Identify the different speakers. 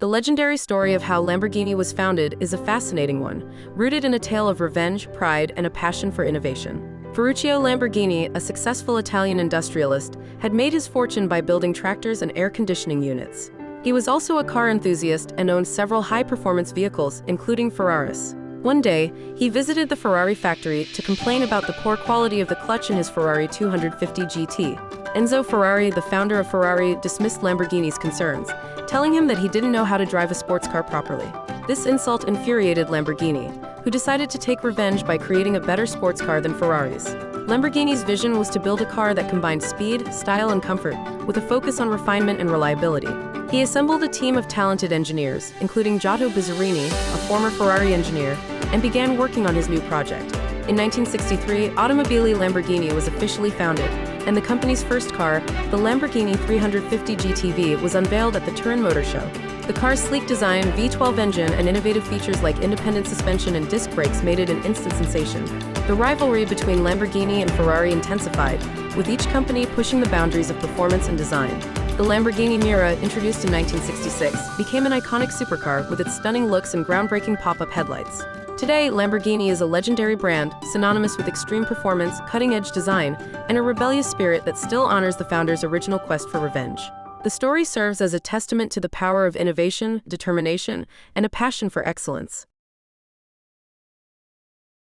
Speaker 1: The legendary story of how Lamborghini was founded is a fascinating one, rooted in a tale of revenge, pride, and a passion for innovation. Ferruccio Lamborghini, a successful Italian industrialist, had made his fortune by building tractors and air conditioning units. He was also a car enthusiast and owned several high-performance vehicles, including Ferraris. One day, he visited the Ferrari factory to complain about the poor quality of the clutch in his Ferrari 250 GT. Enzo Ferrari, the founder of Ferrari, dismissed Lamborghini's concerns, telling him that he didn't know how to drive a sports car properly. This insult infuriated Lamborghini, who decided to take revenge by creating a better sports car than Ferrari's. Lamborghini's vision was to build a car that combined speed, style, and comfort, with a focus on refinement and reliability. He assembled a team of talented engineers, including Giotto Bizzarini, a former Ferrari engineer, and began working on his new project. In 1963, Automobili Lamborghini was officially founded, and the company's first car, the Lamborghini 350 GTV, was unveiled at the Turin Motor Show. The car's sleek design, V12 engine, and innovative features like independent suspension and disc brakes made it an instant sensation. The rivalry between Lamborghini and Ferrari intensified, with each company pushing the boundaries of performance and design. The Lamborghini Miura, introduced in 1966, became an iconic supercar with its stunning looks and groundbreaking pop-up headlights. Today, Lamborghini is a legendary brand, synonymous with extreme performance, cutting-edge design, and a rebellious spirit that still honors the founder's original quest for revenge. The story serves as a testament to the power of innovation, determination, and a passion for excellence.